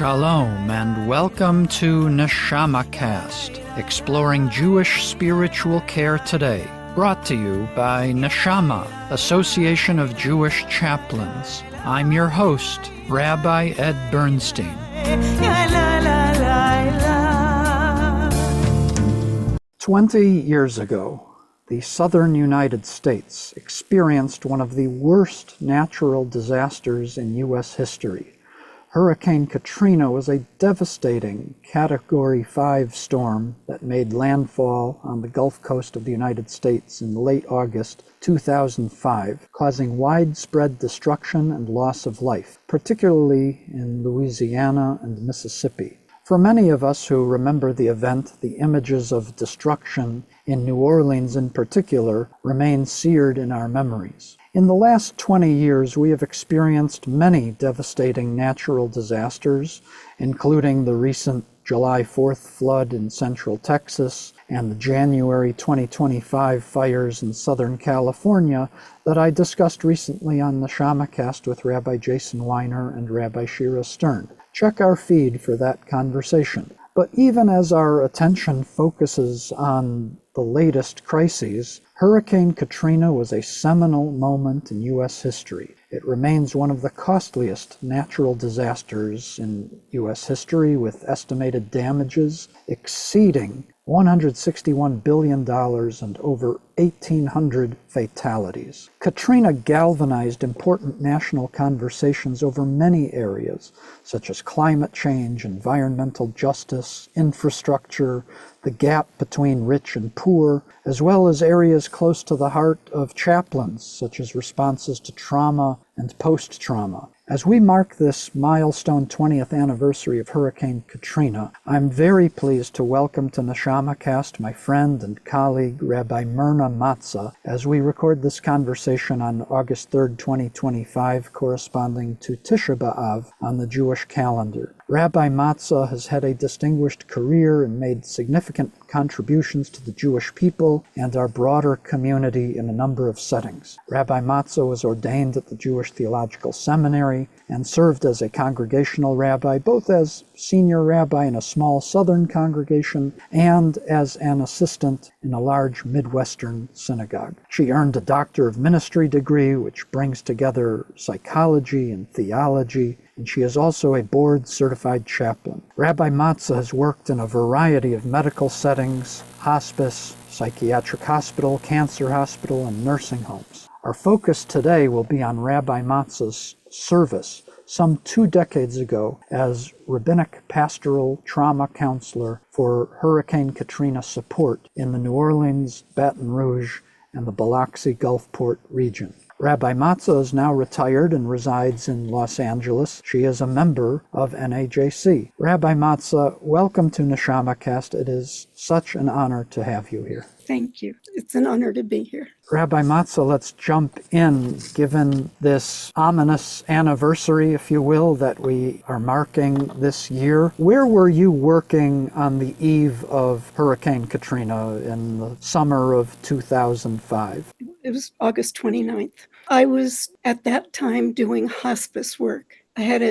Shalom and welcome to NeshamaCast, exploring Jewish spiritual care today, brought to you by Neshama, Association of Jewish Chaplains. I'm your host, Rabbi Ed Bernstein. 20 years ago, the southern United States experienced one of the worst natural disasters in U.S. history. Hurricane Katrina was a devastating Category 5 storm that made landfall on the Gulf Coast of the United States in late August 2005, causing widespread destruction and loss of life, particularly in Louisiana and Mississippi. For many of us who remember the event, the images of destruction in New Orleans in particular remain seared in our memories. In the last 20 years, we have experienced many devastating natural disasters, including the recent July 4th flood in central Texas and the January 2025 fires in Southern California that I discussed recently on the NeshamaCast with Rabbi Jason Weiner and Rabbi Shira Stern. Check our feed for that conversation. But even as our attention focuses on the latest crises, Hurricane Katrina was a seminal moment in U.S. history. It remains one of the costliest natural disasters in U.S. history, with estimated damages exceeding $161 billion and over 1,800 fatalities. Katrina galvanized important national conversations over many areas, such as climate change, environmental justice, infrastructure, the gap between rich and poor, as well as areas close to the heart of chaplains, such as responses to trauma and post-trauma. As we mark this milestone 20th anniversary of Hurricane Katrina, I'm very pleased to welcome to NeshamaCast my friend and colleague Rabbi Myrna Matsa as we record this conversation on August 3rd, 2025, corresponding to Tisha B'Av on the Jewish calendar. Rabbi Matsa has had a distinguished career and made significant contributions to the Jewish people and our broader community in a number of settings. Rabbi Matsa was ordained at the Jewish Theological Seminary and served as a congregational rabbi, both as senior rabbi in a small southern congregation and as an assistant in a large Midwestern synagogue. She earned a Doctor of Ministry degree, which brings together psychology and theology, and she is also a Board Certified Chaplain. Rabbi Matsa has worked in a variety of medical settings, hospice, psychiatric hospital, cancer hospital, and nursing homes. Our focus today will be on Rabbi Matsa's service some 2 decades ago as Rabbinic Pastoral Trauma Counselor for Hurricane Katrina Support in the New Orleans, Baton Rouge, and the Biloxi Gulfport region. Rabbi Matsa is now retired and resides in Los Angeles. She is a member of NAJC. Rabbi Matsa, welcome to NeshamaCast. It is such an honor to have you here. Thank you. It's an honor to be here. Rabbi Matsa, let's jump in, given this ominous anniversary, if you will, that we are marking this year. Where were you working on the eve of Hurricane Katrina in the summer of 2005? It was August 29th. I was at that time doing hospice work. I had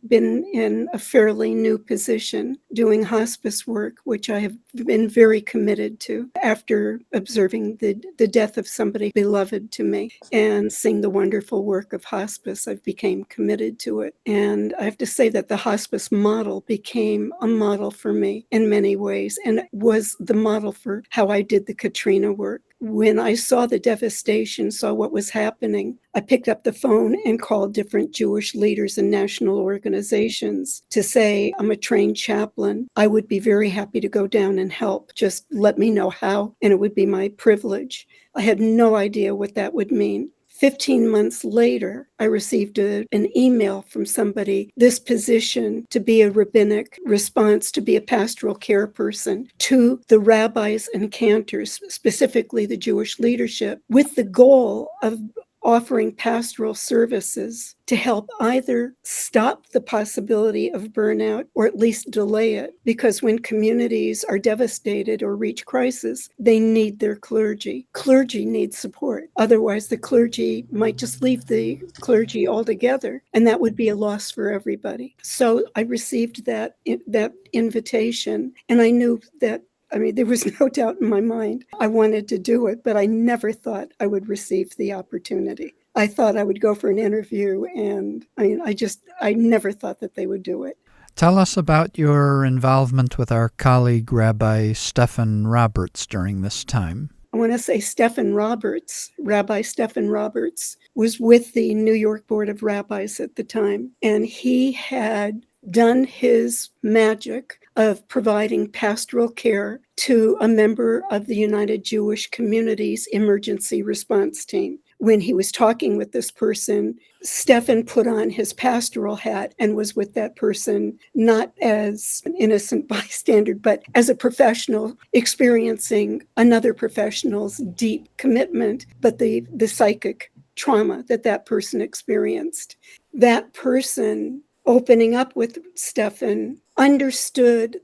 been in a fairly new position doing hospice work, which I have been very committed to after observing the death of somebody beloved to me and seeing the wonderful work of hospice. I became committed to it. And I have to say that the hospice model became a model for me in many ways, and it was the model for how I did the Katrina work. When I saw the devastation, saw what was happening, I picked up the phone and called different Jewish leaders and national organizations to say, I'm a trained chaplain. I would be very happy to go down and help. Just let me know how, and it would be my privilege. I had no idea what that would mean. 15 months later, I received an email from somebody, this position to be a rabbinic response, to be a pastoral care person to the rabbis and cantors, specifically the Jewish leadership, with the goal of offering pastoral services to help either stop the possibility of burnout or at least delay it. Because when communities are devastated or reach crisis, they need their clergy. Clergy needs support. Otherwise, the clergy might just leave the clergy altogether, and that would be a loss for everybody. So I received that invitation, and I knew that, there was no doubt in my mind I wanted to do it, but I never thought I would receive the opportunity. I thought I would go for an interview, and I never thought that they would do it. Tell us about your involvement with our colleague, Rabbi Stephen Roberts, during this time. I want to say Rabbi Stephen Roberts, was with the New York Board of Rabbis at the time, and he had done his magic of providing pastoral care to a member of the United Jewish Community's emergency response team. When he was talking with this person, Stephen put on his pastoral hat and was with that person, not as an innocent bystander, but as a professional experiencing another professional's deep commitment, but the psychic trauma that person experienced. That person, opening up with Stephen, understood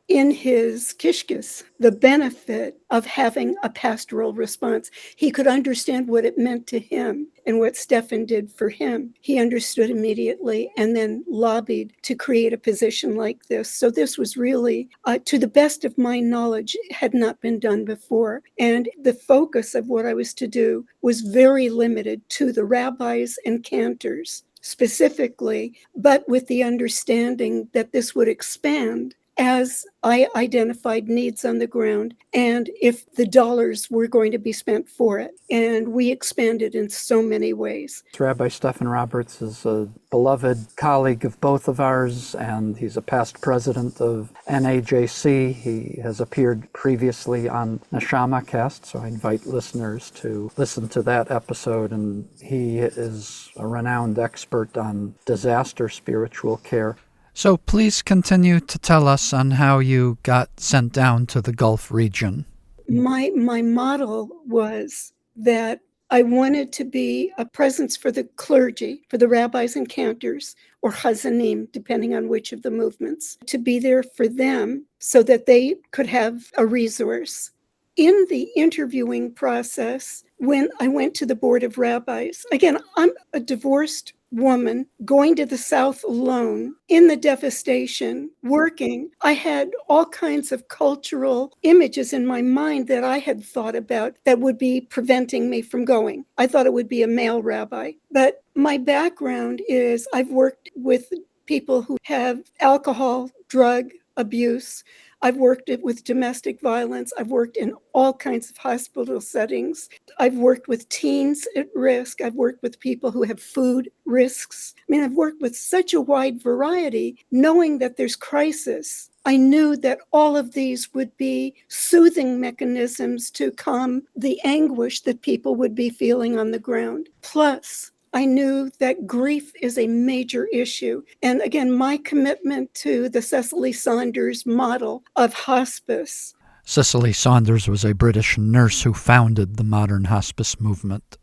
in his kishkis the benefit of having a pastoral response. He could understand what it meant to him and what Stephen did for him. He understood immediately and then lobbied to create a position like this. So this was really, to the best of my knowledge, had not been done before. And the focus of what I was to do was very limited to the rabbis and cantors specifically, but with the understanding that this would expand as I identified needs on the ground and if the dollars were going to be spent for it. And we expanded in so many ways. Rabbi Stephen Roberts is a beloved colleague of both of ours, and he's a past president of NAJC. He has appeared previously on NeshamaCast, so I invite listeners to listen to that episode. And he is a renowned expert on disaster spiritual care. So please continue to tell us on how you got sent down to the Gulf region. My model was that I wanted to be a presence for the clergy, for the rabbis and cantors, or chazanim, depending on which of the movements, to be there for them so that they could have a resource. In the interviewing process, when I went to the Board of Rabbis, again, I'm a divorced woman going to the South alone in the devastation, working. I had all kinds of cultural images in my mind that I had thought about that would be preventing me from going. I thought it would be a male rabbi. But my background is I've worked with people who have alcohol, drug abuse. I've worked with domestic violence. I've worked in all kinds of hospital settings. I've worked with teens at risk. I've worked with people who have food risks. I've worked with such a wide variety, knowing that there's crisis. I knew that all of these would be soothing mechanisms to calm the anguish that people would be feeling on the ground. Plus, I knew that grief is a major issue. And again, my commitment to the Cicely Saunders model of hospice. Cicely Saunders was a British nurse who founded the modern hospice movement.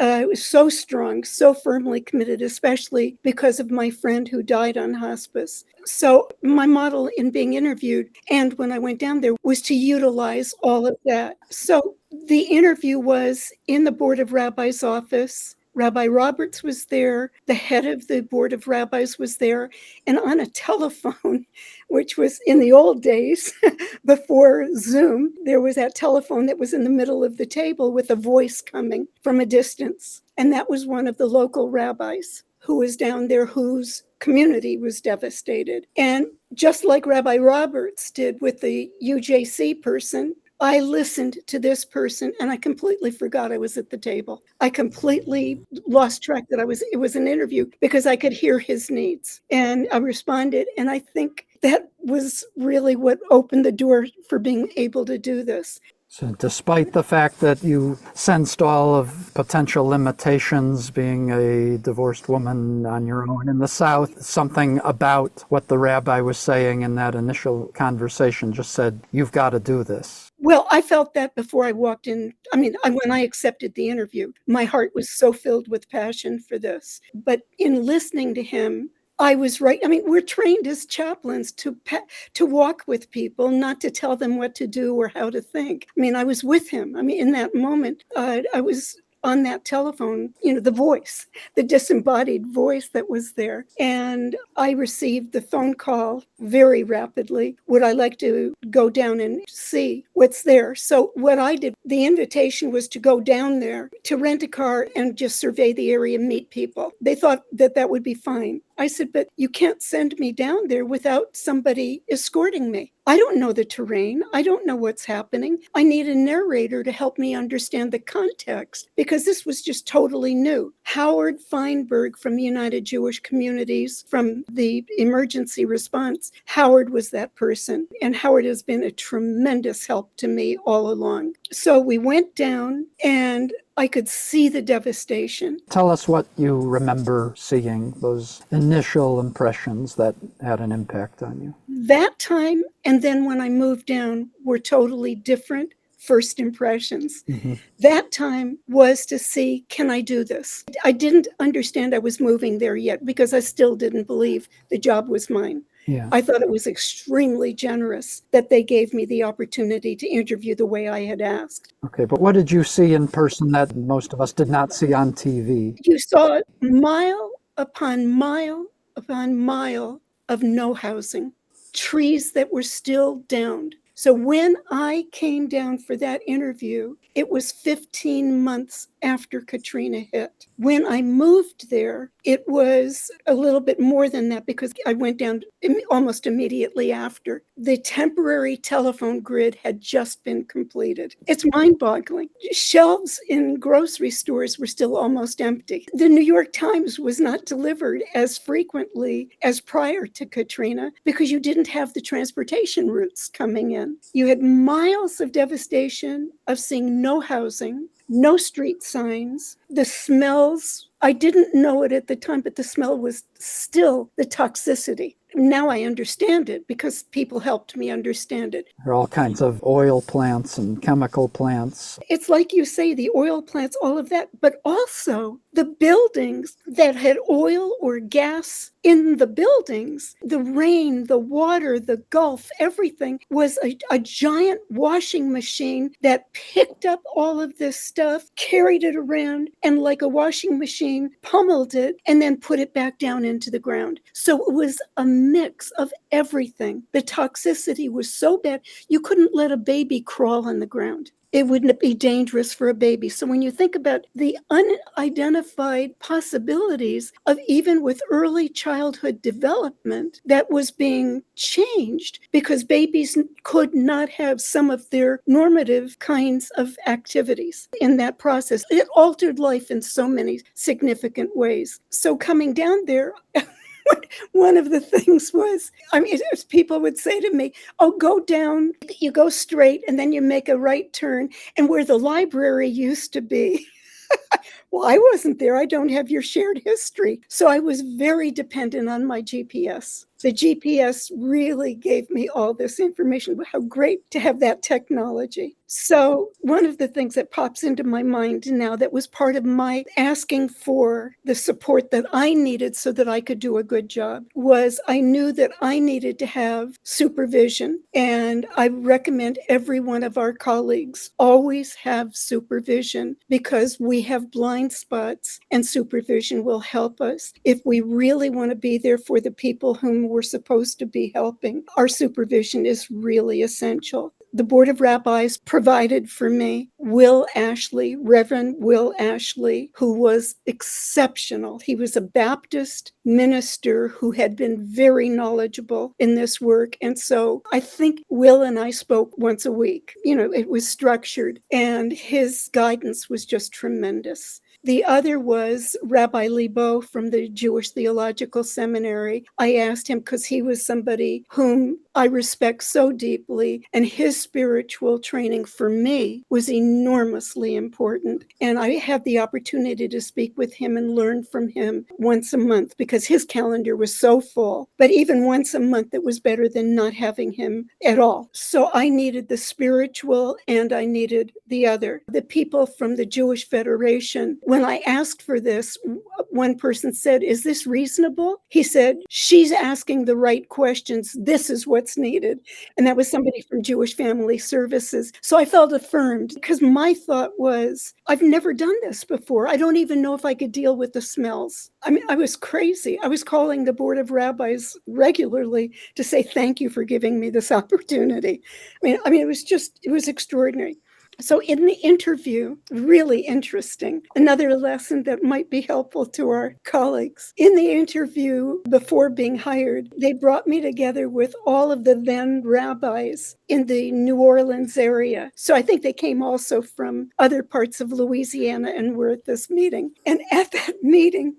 I was so strong, so firmly committed, especially because of my friend who died on hospice. So my model in being interviewed and when I went down there was to utilize all of that. So the interview was in the Board of Rabbis office. Rabbi Roberts was there, the head of the Board of Rabbis was there, and on a telephone, which was in the old days before Zoom, there was that telephone that was in the middle of the table with a voice coming from a distance. And that was one of the local rabbis who was down there whose community was devastated. And just like Rabbi Roberts did with the UJC person, I listened to this person and I completely forgot I was at the table. I completely lost track that it was an interview because I could hear his needs. And I responded. And I think that was really what opened the door for being able to do this. So despite the fact that you sensed all of potential limitations, being a divorced woman on your own in the South, something about what the rabbi was saying in that initial conversation just said, you've got to do this. Well, I felt that before I walked in. I mean, when I accepted the interview, my heart was so filled with passion for this. But in listening to him, I was right. I mean, we're trained as chaplains to walk with people, not to tell them what to do or how to think. I mean, I was with him. I mean, in that moment, I was on that telephone, the voice, the disembodied voice that was there. And I received the phone call very rapidly. Would I like to go down and see what's there? So what I did, the invitation was to go down there, to rent a car and just survey the area, meet people. They thought that that would be fine. I said, but you can't send me down there without somebody escorting me. I don't know the terrain. I don't know what's happening. I need a narrator to help me understand the context, because this was just totally new. Howard Feinberg from the United Jewish Communities, from the emergency response, Howard was that person. And Howard has been a tremendous help to me all along. So we went down and I could see the devastation. Tell us what you remember seeing, those initial impressions that had an impact on you. That time and then when I moved down were totally different first impressions. Mm-hmm. That time was to see, can I do this? I didn't understand I was moving there yet because I still didn't believe the job was mine. Yeah. I thought it was extremely generous that they gave me the opportunity to interview the way I had asked. Okay, but what did you see in person that most of us did not see on TV? You saw mile upon mile upon mile of no housing, trees that were still downed. So when I came down for that interview, it was 15 months after Katrina hit. When I moved there, it was a little bit more than that because I went down almost immediately after. The temporary telephone grid had just been completed. It's mind-boggling. Shelves in grocery stores were still almost empty. The New York Times was not delivered as frequently as prior to Katrina because you didn't have the transportation routes coming in. You had miles of devastation of seeing no housing, no street signs, the smells. I didn't know it at the time, but the smell was still the toxicity. Now I understand it because people helped me understand it. There are all kinds of oil plants and chemical plants. It's like you say, the oil plants, all of that, but also the buildings that had oil or gas in the buildings, the rain, the water, the Gulf, everything was a giant washing machine that picked up all of this stuff, carried it around, and like a washing machine, pummeled it, and then put it back down into the ground. So it was a mix of everything. The toxicity was so bad, you couldn't let a baby crawl on the ground. It wouldn't be dangerous for a baby. So when you think about the unidentified possibilities of even with early childhood development that was being changed because babies could not have some of their normative kinds of activities in that process. It altered life in so many significant ways. So coming down there, one of the things was, people would say to me, oh, go down, you go straight, and then you make a right turn, and where the library used to be. Well, I wasn't there. I don't have your shared history. So I was very dependent on my GPS. The GPS really gave me all this information. How great to have that technology. So one of the things that pops into my mind now that was part of my asking for the support that I needed so that I could do a good job was I knew that I needed to have supervision. And I recommend every one of our colleagues always have supervision because we have blind spots and supervision will help us. If we really want to be there for the people whom we're supposed to be helping, our supervision is really essential. The Board of Rabbis provided for me Reverend Will Ashley, who was exceptional. He was a Baptist minister who had been very knowledgeable in this work. And so I think Will and I spoke once a week. It was structured and his guidance was just tremendous. The other was Rabbi Lebo from the Jewish Theological Seminary. I asked him because he was somebody whom I respect so deeply, and his spiritual training for me was enormously important. And I had the opportunity to speak with him and learn from him once a month because his calendar was so full. But even once a month, it was better than not having him at all. So I needed the spiritual and I needed the other. The people from the Jewish Federation, when I asked for this, one person said, "Is this reasonable?" He said, "She's asking the right questions. This is what's needed." And that was somebody from Jewish Family Services. So I felt affirmed because my thought was, I've never done this before. I don't even know if I could deal with the smells. I mean, I was crazy. I was calling the Board of Rabbis regularly to say, thank you for giving me this opportunity. I mean, it was extraordinary. So in the interview, really interesting, another lesson that might be helpful to our colleagues. In the interview before being hired, they brought me together with all of the then rabbis in the New Orleans area. So I think they came also from other parts of Louisiana and were at this meeting. And at that meeting,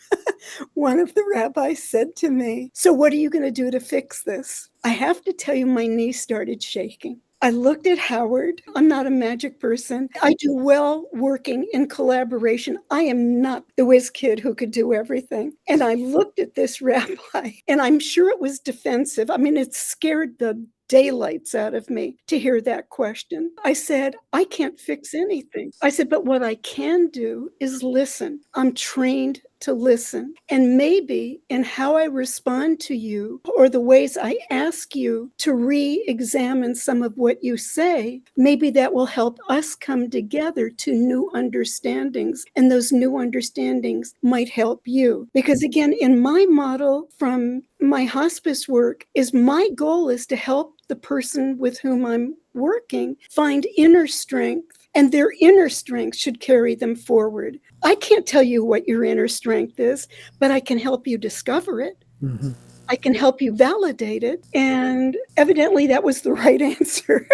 one of the rabbis said to me, "So what are you going to do to fix this?" I have to tell you, my knee started shaking. I looked at Howard. I'm not a magic person. I do well working in collaboration. I am not the whiz kid who could do everything. And I looked at this rabbi, and I'm sure it was defensive. I mean, it scared the daylights out of me to hear that question. I said, "I can't fix anything." I said, "But what I can do is listen. I'm trained to listen. And maybe in how I respond to you or the ways I ask you to re-examine some of what you say, maybe that will help us come together to new understandings. And those new understandings might help you." Because again, in my model from my hospice work is my goal is to help the person with whom I'm working find inner strength, and their inner strength should carry them forward. I can't tell you what your inner strength is, but I can help you discover it. Mm-hmm. I can help you validate it. And evidently that was the right answer.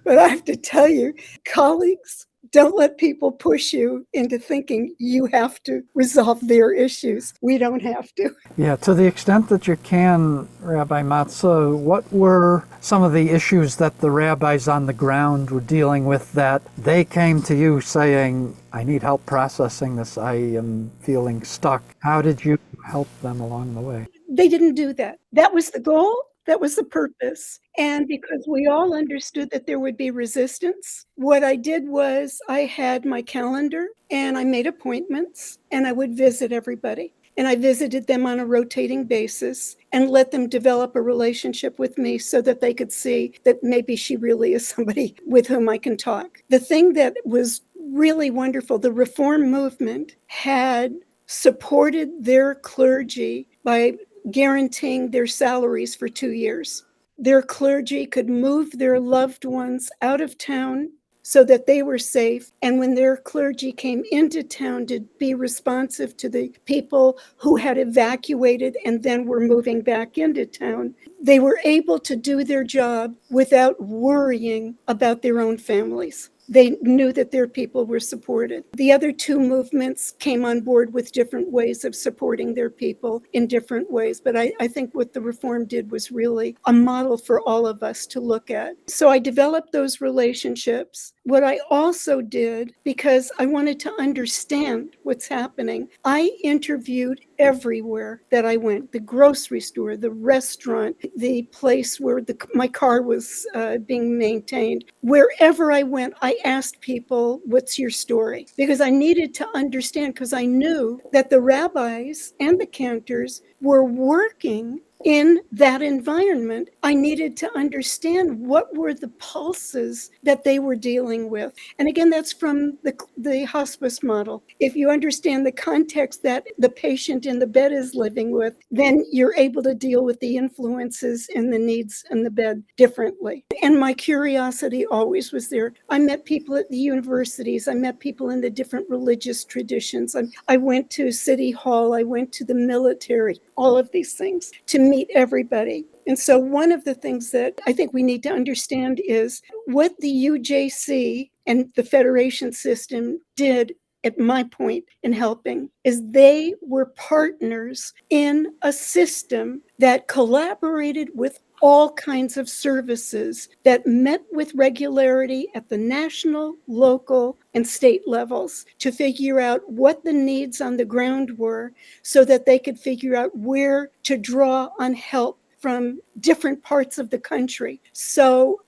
But I have to tell you, colleagues, don't let people push you into thinking you have to resolve their issues. We don't have to. Yeah, to the extent that you can, Rabbi Matsa, what were some of the issues that the rabbis on the ground were dealing with that they came to you saying, "I need help processing this, I am feeling stuck"? How did you help them along the way? They didn't do that. That was the goal. That was the purpose. And because we all understood that there would be resistance, what I did was I had my calendar and I made appointments and I would visit everybody. And I visited them on a rotating basis and let them develop a relationship with me so that they could see that maybe she really is somebody with whom I can talk. The thing that was really wonderful, the Reform movement had supported their clergy by guaranteeing their salaries for 2 years. Their clergy could move their loved ones out of town so that they were safe. And when their clergy came into town to be responsive to the people who had evacuated and then were moving back into town, they were able to do their job without worrying about their own families. They knew that their people were supported. The other two movements came on board with different ways of supporting their people in different ways. But I think what the Reform did was really a model for all of us to look at. So I developed those relationships. What I also did, because I wanted to understand what's happening, I interviewed everywhere that I went, the grocery store, the restaurant, the place where my car was being maintained. Wherever I went, I asked people, "What's your story?" Because I needed to understand, because I knew that the rabbis and the cantors were working in that environment. I needed to understand what were the pulses that they were dealing with. And again, that's from the hospice model. If you understand the context that the patient in the bed is living with, then you're able to deal with the influences and the needs in the bed differently. And my curiosity always was there. I met people at the universities. I met people in the different religious traditions. I went to City Hall. I went to the military, all of these things, to meet everybody. And so one of the things that I think we need to understand is what the UJC and the federation system did at my point in helping, is they were partners in a system that collaborated with all kinds of services that met with regularity at the national, local, and state levels to figure out what the needs on the ground were so that they could figure out where to draw on help from different parts of the country. So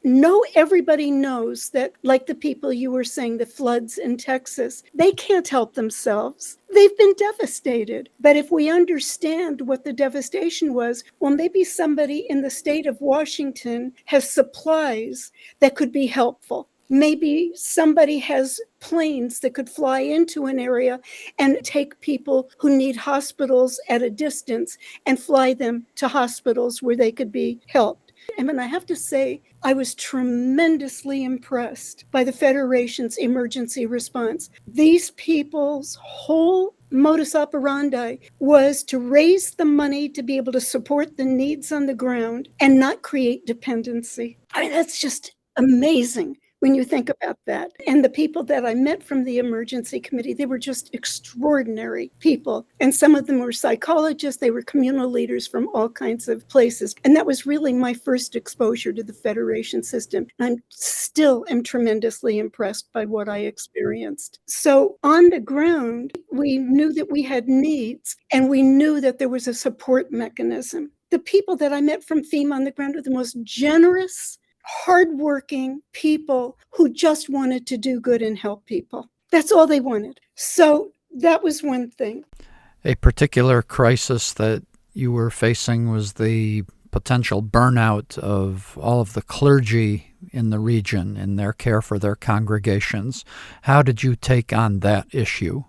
everybody knows that, like the people you were saying, the floods in Texas, they can't help themselves. They've been devastated. But if we understand what the devastation was, well, maybe somebody in the state of Washington has supplies that could be helpful. Maybe somebody has planes that could fly into an area and take people who need hospitals at a distance and fly them to hospitals where they could be helped. And I have to say, I was tremendously impressed by the Federation's emergency response. These people's whole modus operandi was to raise the money to be able to support the needs on the ground and not create dependency. I mean, that's just amazing when you think about that. And the people that I met from the emergency committee, they were just extraordinary people. And some of them were psychologists, they were communal leaders from all kinds of places. And that was really my first exposure to the Federation system. And I still am tremendously impressed by what I experienced. So on the ground, we knew that we had needs and we knew that there was a support mechanism. The people that I met from FEMA on the ground were the most generous, hardworking people who just wanted to do good and help people. That's all they wanted. So that was one thing. A particular crisis that you were facing was the potential burnout of all of the clergy in the region in their care for their congregations. How did you take on that issue?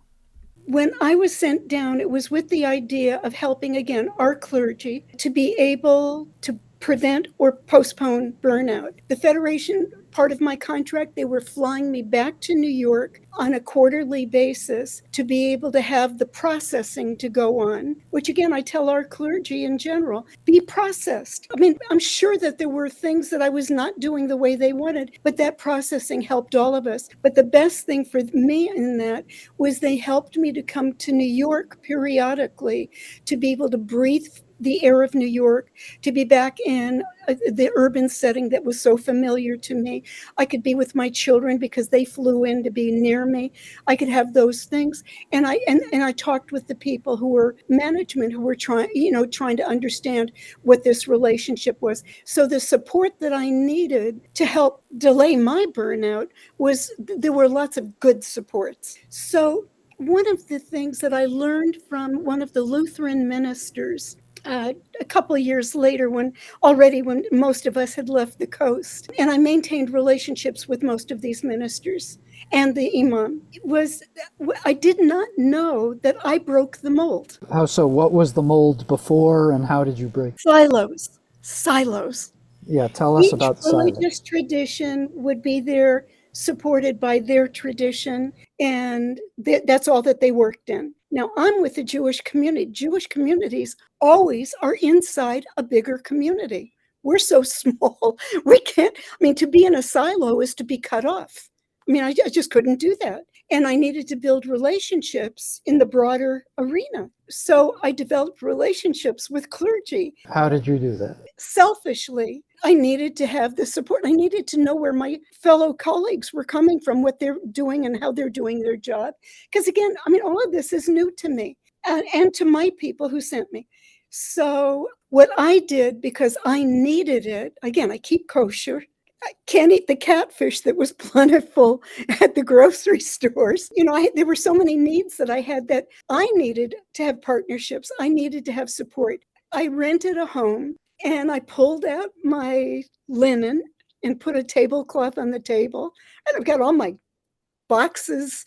When I was sent down, it was with the idea of helping, again, our clergy to be able to prevent or postpone burnout. The Federation, part of my contract, they were flying me back to New York on a quarterly basis to be able to have the processing to go on, which again, I tell our clergy in general, be processed. I mean, I'm sure that there were things that I was not doing the way they wanted, but that processing helped all of us. But the best thing for me in that was they helped me to come to New York periodically to be able to breathe the air of New York, to be back in the urban setting that was so familiar to me. I could be with my children because they flew in to be near me. I could have those things. And I talked with the people who were management, who were trying to understand what this relationship was. So the support that I needed to help delay my burnout there were lots of good supports. So one of the things that I learned from one of the Lutheran ministers a couple of years later, when most of us had left the coast, and I maintained relationships with most of these ministers and the imam, I did not know that I broke the mold. How so? What was the mold before and how did you break? Silos. Yeah, tell us about Each religious tradition would be there, supported by their tradition, and that's all that they worked in. Now, I'm with the Jewish community. Jewish communities always are inside a bigger community. We're so small. We can't, to be in a silo is to be cut off. I just couldn't do that. And I needed to build relationships in the broader arena. So I developed relationships with clergy. How did you do that? Selfishly, I needed to have the support. I needed to know where my fellow colleagues were coming from, what they're doing and how they're doing their job. Because again, all of this is new to me and to my people who sent me. So what I did, because I needed it, again, I keep kosher. I can't eat the catfish that was plentiful at the grocery stores. There were so many needs that I had that I needed to have partnerships. I needed to have support. I rented a home and I pulled out my linen and put a tablecloth on the table. And I've got all my boxes,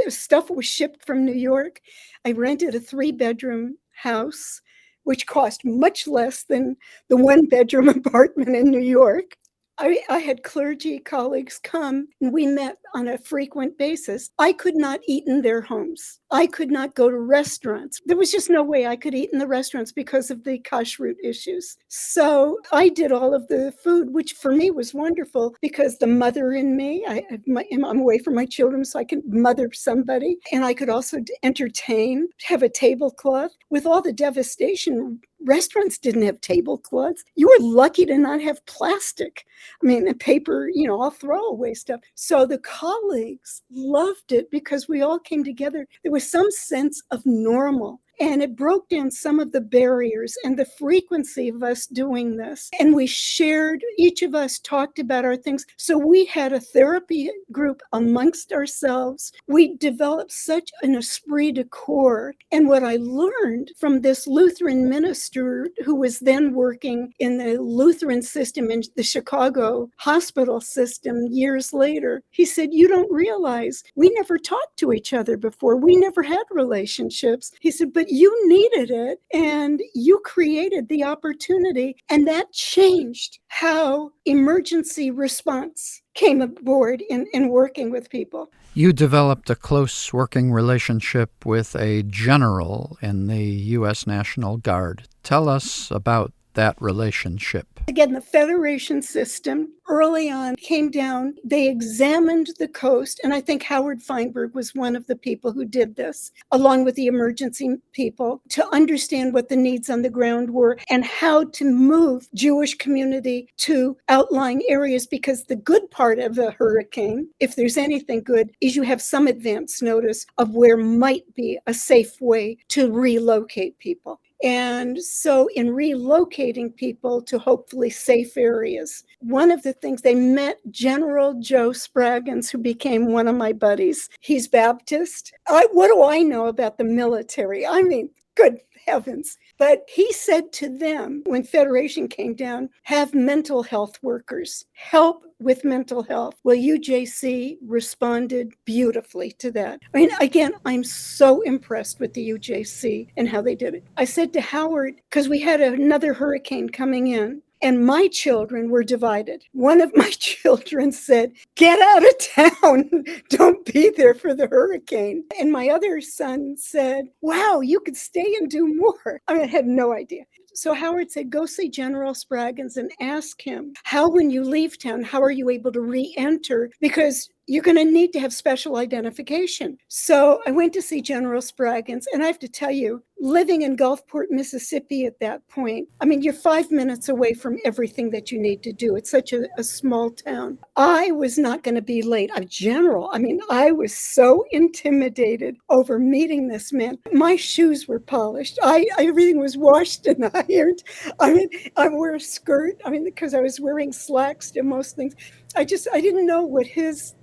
stuff was shipped from New York. I rented a 3-bedroom house, which cost much less than the 1-bedroom apartment in New York. I had clergy colleagues come, and we met on a frequent basis. I could not eat in their homes. I could not go to restaurants. There was just no way I could eat in the restaurants because of the kashrut issues. So I did all of the food, which for me was wonderful because the mother in me, I'm away from my children, so I can mother somebody. And I could also entertain, have a tablecloth. With all the devastation, restaurants didn't have tablecloths. You were lucky to not have plastic. I mean, the paper, all throwaway stuff. So the colleagues loved it because we all came together. There was some sense of normal. And it broke down some of the barriers and the frequency of us doing this. And we shared, each of us talked about our things. So we had a therapy group amongst ourselves. We developed such an esprit de corps. And what I learned from this Lutheran minister who was then working in the Lutheran system in the Chicago hospital system years later, he said, you don't realize we never talked to each other before. We never had relationships. He said, but you needed it and you created the opportunity, and that changed how emergency response came aboard in working with people. You developed a close working relationship with a general in the U.S. National Guard. Tell us about that relationship. Again, the Federation system early on came down. They examined the coast, and I think Howard Feinberg was one of the people who did this, along with the emergency people, to understand what the needs on the ground were and how to move Jewish community to outlying areas, because the good part of a hurricane, if there's anything good, is you have some advance notice of where might be a safe way to relocate people. And so in relocating people to hopefully safe areas, one of the things, they met General Joe Spraggins, who became one of my buddies. He's Baptist. What do I know about the military? I mean, good heavens. But he said to them, when Federation came down, have mental health workers help with mental health. Well, UJC responded beautifully to that. I mean, again, I'm so impressed with the UJC and how they did it. I said to Howard, because we had another hurricane coming in, and my children were divided. One of my children said, get out of town. Don't be there for the hurricane. And my other son said, wow, you could stay and do more. I mean, I had no idea. So Howard said, go see General Spraggins and ask him how, when you leave town, how are you able to re-enter? Because you're going to need to have special identification. So I went to see General Spraggins, and I have to tell you, living in Gulfport, Mississippi at that point, I mean, you're 5 minutes away from everything that you need to do. It's such a small town. I was not going to be late. I was so intimidated over meeting this man. My shoes were polished. Everything was washed and ironed. I wore a skirt, because I was wearing slacks to most things. I didn't know what his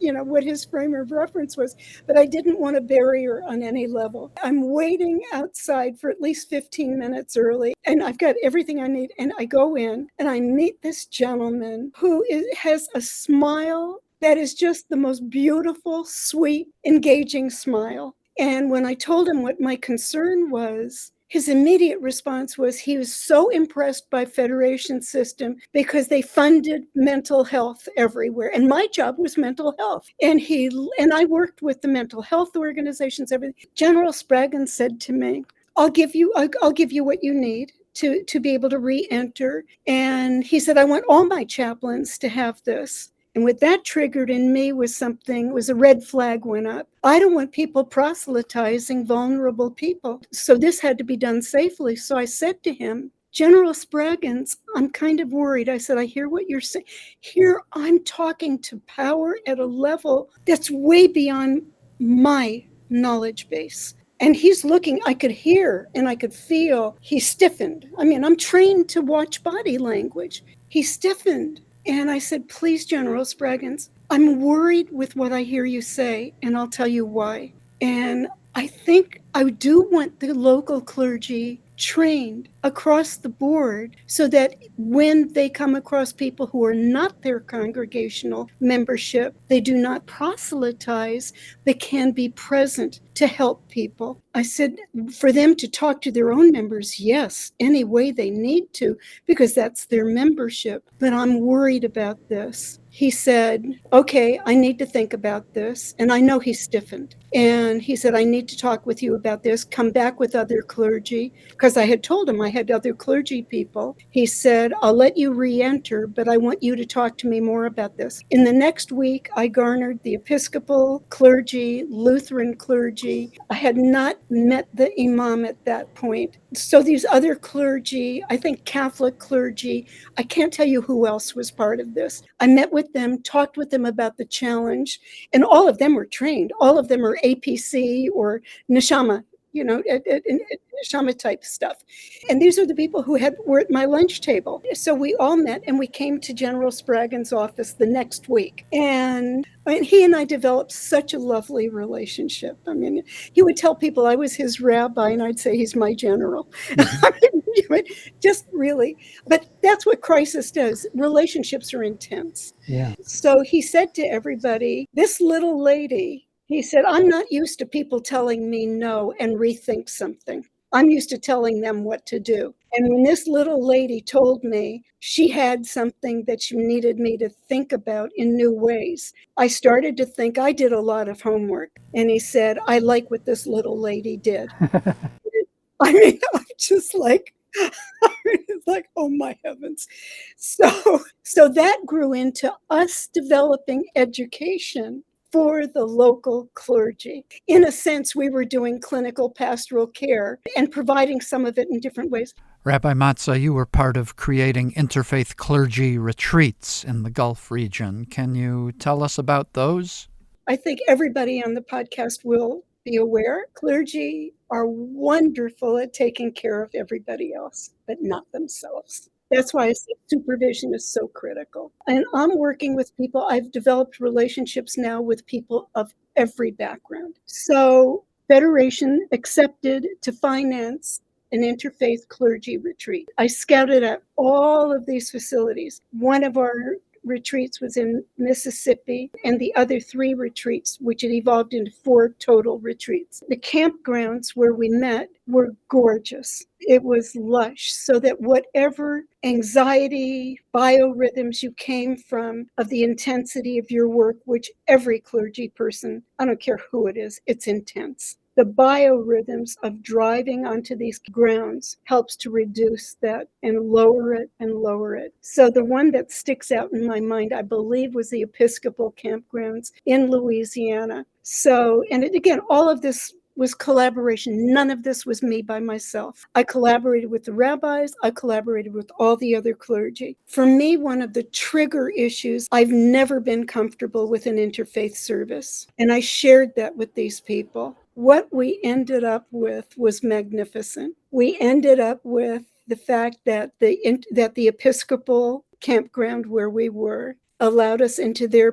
frame of reference was, but I didn't want a barrier on any level. I'm waiting outside for at least 15 minutes early, and I've got everything I need. And I go in and I meet this gentleman who has a smile that is just the most beautiful, sweet, engaging smile. And when I told him what my concern was, his immediate response was he was so impressed by Federation system because they funded mental health everywhere. And my job was mental health. And I worked with the mental health organizations, everything. General Spraggins said to me, I'll give you what you need to be able to re-enter. And he said, I want all my chaplains to have this. And what that triggered in me was a red flag went up. I don't want people proselytizing vulnerable people. So this had to be done safely. So I said to him, General Spraggins, I'm kind of worried. I said, I hear what you're saying. Here I'm talking to power at a level that's way beyond my knowledge base. And he's looking, I could hear and I could feel he stiffened. I'm trained to watch body language. He stiffened. And I said, please, General Spraggins, I'm worried with what I hear you say, and I'll tell you why. And I think I do want the local clergy trained across the board so that when they come across people who are not their congregational membership, they do not proselytize, they can be present to help people. I said for them to talk to their own members, yes, any way they need to, because that's their membership. But I'm worried about this. He said, okay, I need to think about this. And I know he stiffened. And he said, I need to talk with you about this. Come back with other clergy. Because I had told him I had other clergy people. He said, I'll let you re-enter, but I want you to talk to me more about this. In the next week, I garnered the Episcopal clergy, Lutheran clergy. I had not met the imam at that point. So these other clergy, I think Catholic clergy, I can't tell you who else was part of this. I met with them, talked with them about the challenge, and all of them were trained. All of them are APC or Neshama, Neshama type stuff. And these are the people who were at my lunch table. So we all met and we came to General Spragan's office the next week. And he and I developed such a lovely relationship. I mean, he would tell people I was his rabbi and I'd say he's my general. Just really. But that's what crisis does. Relationships are intense. Yeah. So he said to everybody, this little lady, he said, I'm not used to people telling me no and rethink something. I'm used to telling them what to do. And when this little lady told me she had something that she needed me to think about in new ways, I started to think I did a lot of homework. And he said, I like what this little lady did. I mean, I'm just like, it's like, oh my heavens. So that grew into us developing education for the local clergy. In a sense, we were doing clinical pastoral care and providing some of it in different ways. Rabbi Matsa, you were part of creating interfaith clergy retreats in the Gulf region. Can you tell us about those? I think everybody on the podcast will be aware. Clergy are wonderful at taking care of everybody else, but not themselves. That's why I say supervision is so critical. And I'm working with people. I've developed relationships now with people of every background. So Federation accepted to finance an interfaith clergy retreat. I scouted out all of these facilities. One of our retreats was in Mississippi, and the other 3 retreats, which had evolved into 4 total retreats. The campgrounds where we met were gorgeous. It was lush, so that whatever anxiety, biorhythms you came from of the intensity of your work, which every clergy person, I don't care who it is, it's intense. The biorhythms of driving onto these grounds helps to reduce that and lower it and lower it. So the one that sticks out in my mind, I believe, was the Episcopal campgrounds in Louisiana. So, and again, all of this was collaboration. None of this was me by myself. I collaborated with the rabbis. I collaborated with all the other clergy. For me, one of the trigger issues, I've never been comfortable with an interfaith service. And I shared that with these people. What we ended up with was magnificent. We ended up with the fact that the Episcopal campground where we were allowed us into their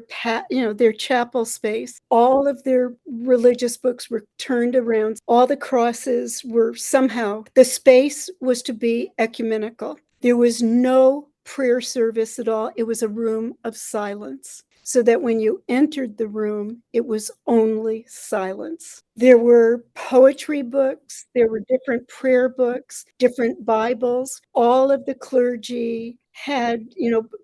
chapel space. All of their religious books were turned around. All the crosses were somehow, the space was to be ecumenical. There was no prayer service at all. It was a room of silence. So that when you entered the room, it was only silence. There were poetry books, there were different prayer books, different Bibles. All of the clergy had,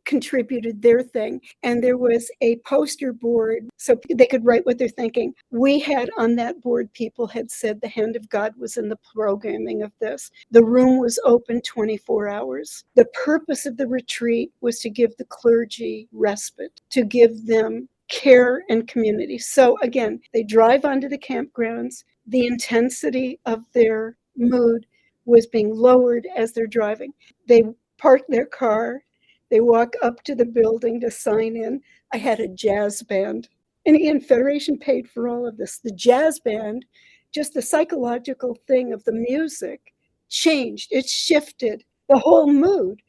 contributed their thing. And there was a poster board so they could write what they're thinking. We had on that board, people had said the hand of God was in the programming of this. The room was open 24 hours. The purpose of the retreat was to give the clergy respite, to give them care and community. So again, they drive onto the campgrounds. The intensity of their mood was being lowered as they're driving. They park their car, they walk up to the building to sign in. I had a jazz band. And again, Federation paid for all of this. The jazz band, just the psychological thing of the music changed. It shifted the whole mood.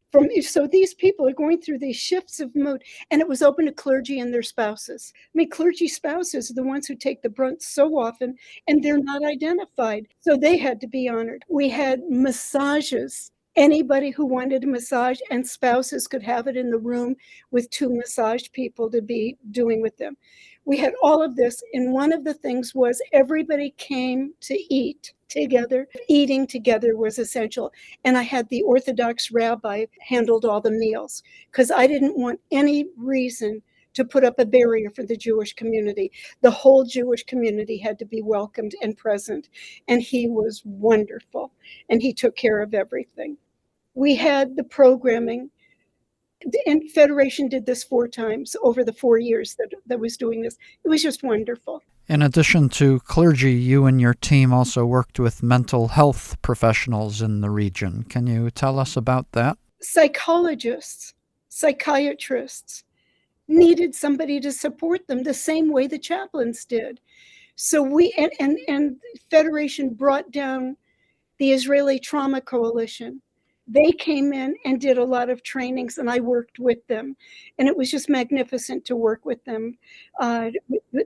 So these people are going through these shifts of mood, and it was open to clergy and their spouses. I mean, clergy spouses are the ones who take the brunt so often, and they're not identified. So they had to be honored. We had massages. Anybody who wanted a massage, and spouses could have it in the room with 2 massage people to be doing with them. We had all of this, and one of the things was everybody came to eat together. Eating together was essential. And I had the Orthodox rabbi handled all the meals because I didn't want any reason to put up a barrier for the Jewish community. The whole Jewish community had to be welcomed and present. And he was wonderful. And he took care of everything. We had the programming. And Federation did this 4 times over the 4 years that was doing this. It was just wonderful. In addition to clergy, you and your team also worked with mental health professionals in the region. Can you tell us about that? Psychologists, psychiatrists needed somebody to support them the same way the chaplains did. So we and Federation brought down the Israeli Trauma Coalition. They came in and did a lot of trainings, and I worked with them. And it was just magnificent to work with them.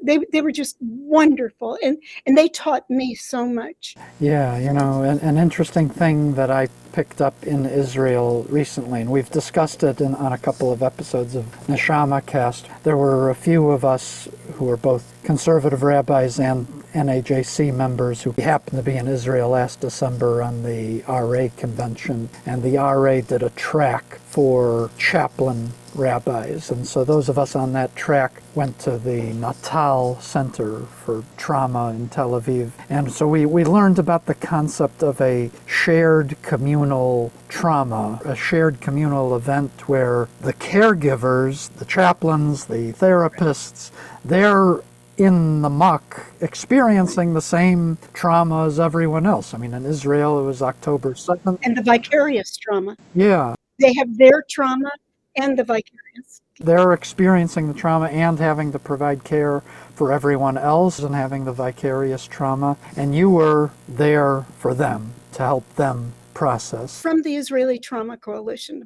They were just wonderful, and they taught me so much. Yeah, an interesting thing that I picked up in Israel recently, and we've discussed it on a couple of episodes of NeshamaCast. There were a few of us who were both conservative rabbis and NAJC members who happened to be in Israel last December on the RA convention, and the RA did a track for chaplain rabbis. And so those of us on that track went to the Natal Center for Trauma in Tel Aviv. And so we learned about the concept of a shared communal trauma, a shared communal event where the caregivers, the chaplains, the therapists, they're in the muck experiencing the same trauma as everyone else. I mean, in Israel, it was October 7th. And the vicarious trauma. Yeah. They have their trauma and the vicarious. They're experiencing the trauma and having to provide care for everyone else and having the vicarious trauma. And you were there for them to help them process. From the Israeli Trauma Coalition,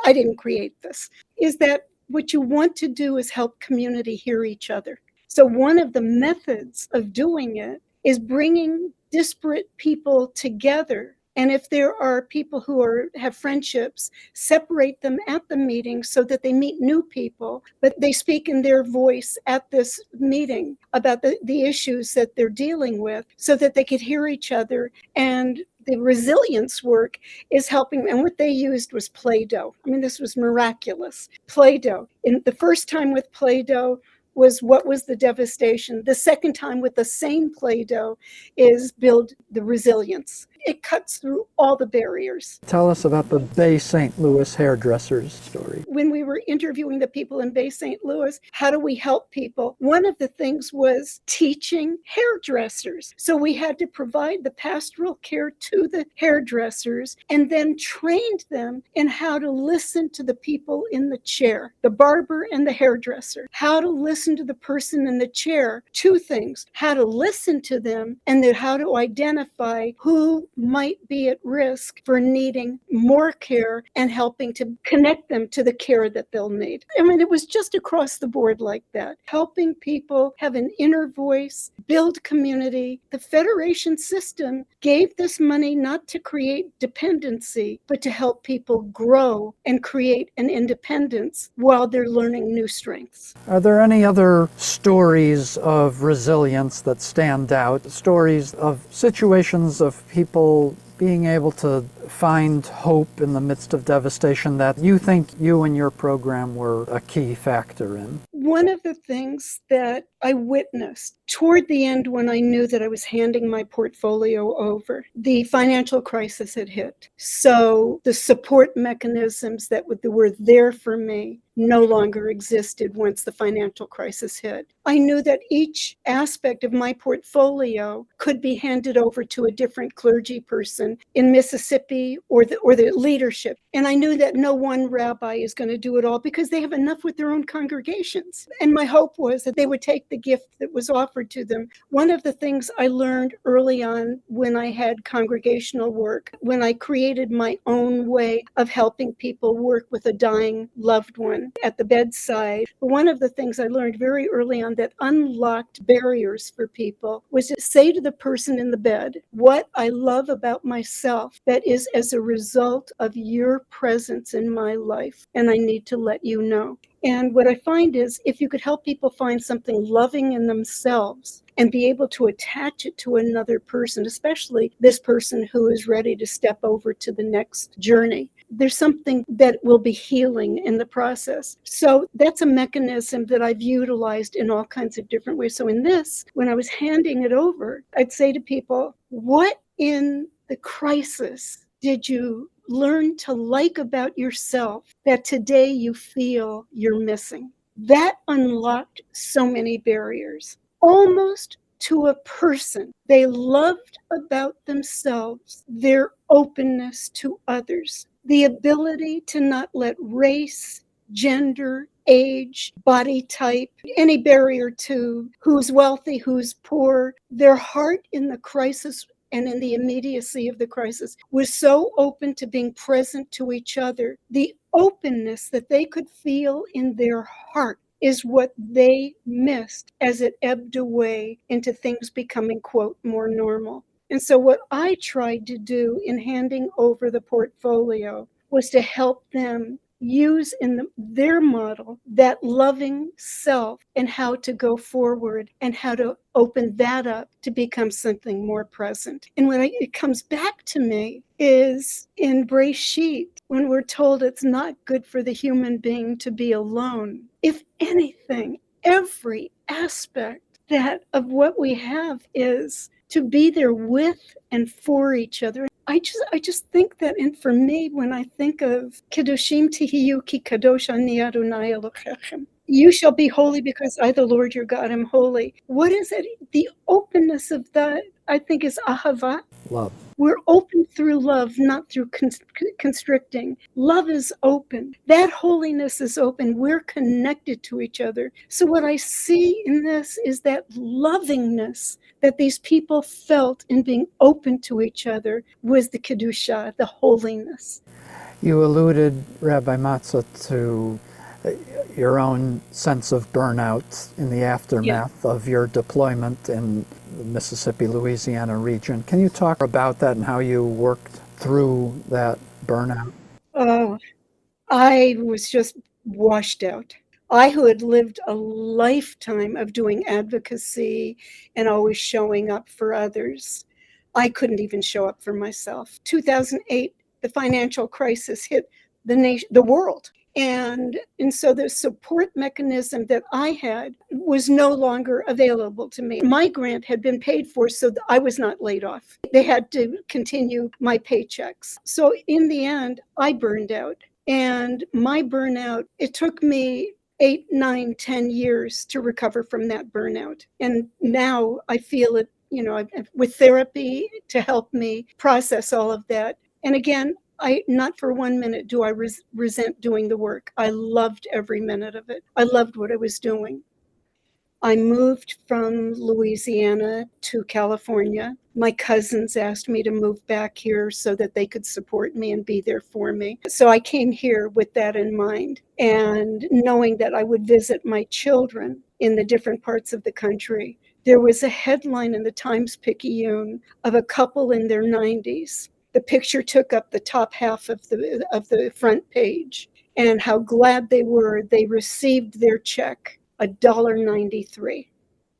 I didn't create this, is that what you want to do is help community hear each other. So one of the methods of doing it is bringing disparate people together. And if there are people who have friendships, separate them at the meeting so that they meet new people, but they speak in their voice at this meeting about the issues that they're dealing with so that they could hear each other. And the resilience work is helping. And what they used was Play-Doh. I mean, this was miraculous. Play-Doh. In the first time with Play-Doh, was what was the devastation. The second time with the same Play-Doh is build the resilience. It cuts through all the barriers. Tell us about the Bay St. Louis hairdressers story. When we were interviewing the people in Bay St. Louis, how do we help people? One of the things was teaching hairdressers. So we had to provide the pastoral care to the hairdressers and then trained them in how to listen to the people in the chair, the barber and the hairdresser, how to listen to the person in the chair. 2 things, how to listen to them and then how to identify who might be at risk for needing more care and helping to connect them to the care that they'll need. I mean, it was just across the board like that, helping people have an inner voice, build community. The Federation system gave this money not to create dependency, but to help people grow and create an independence while they're learning new strengths. Are there any other stories of resilience that stand out? Stories of situations of people being able to find hope in the midst of devastation that you think you and your program were a key factor in? One of the things that I witnessed toward the end when I knew that I was handing my portfolio over, the financial crisis had hit. So the support mechanisms that were there for me no longer existed once the financial crisis hit. I knew that each aspect of my portfolio could be handed over to a different clergy person in Mississippi or the leadership. And I knew that no one rabbi is going to do it all because they have enough with their own congregations. And my hope was that they would take the gift that was offered to them. One of the things I learned early on when I had congregational work, when I created my own way of helping people work with a dying loved one at the bedside, one of the things I learned very early on that unlocked barriers for people was to say to the person in the bed, what I love about myself that is as a result of your presence in my life, and I need to let you know. And what I find is if you could help people find something loving in themselves and be able to attach it to another person, especially this person who is ready to step over to the next journey, there's something that will be healing in the process. So that's a mechanism that I've utilized in all kinds of different ways. So in this, when I was handing it over, I'd say to people, what in the crisis did you learn to like about yourself that today you feel you're missing? That unlocked so many barriers. Almost to a person, they loved about themselves their openness to others, the ability to not let race, gender, age, body type, any barrier to who's wealthy, who's poor. Their heart in the crisis and in the immediacy of the crisis was so open to being present to each other. The openness that they could feel in their heart is what they missed as it ebbed away into things becoming, quote, more normal. And so what I tried to do in handing over the portfolio was to help them use in their model that loving self and how to go forward and how to open that up to become something more present. And when it comes back to me is in Breshit, when we're told it's not good for the human being to be alone. If anything, every aspect that of what we have is to be there with and for each other. I just think that, and for me, when I think of Kedoshim Tihiyu Ki Kadosh Ani Adonai Elohechem, you shall be holy because I, the Lord your God, am holy. What is it? The openness of that, I think, is ahava. Love. We're open through love, not through constricting. Love is open. That holiness is open. We're connected to each other. So what I see in this is that lovingness that these people felt in being open to each other was the Kedusha, the holiness. You alluded, Rabbi Matsa, to your own sense of burnout in the aftermath of your deployment in the Mississippi, Louisiana region. Can you talk about that and how you worked through that burnout? Oh, I was just washed out. I who had lived a lifetime of doing advocacy and always showing up for others, I couldn't even show up for myself. 2008, the financial crisis hit the world. And so the support mechanism that I had was no longer available to me. My grant had been paid for, so I was not laid off. They had to continue my paychecks. So in the end, I burned out. And my burnout, it took me 8, 9, 10 years to recover from that burnout. And now I feel it, with therapy to help me process all of that. And again, not for 1 minute do I resent doing the work. I loved every minute of it. I loved what I was doing. I moved from Louisiana to California. My cousins asked me to move back here so that they could support me and be there for me. So I came here with that in mind, and knowing that I would visit my children in the different parts of the country. There was a headline in the Times-Picayune of a couple in their 90s. The picture took up the top half of the front page, and how glad they were they received their check, $1.93.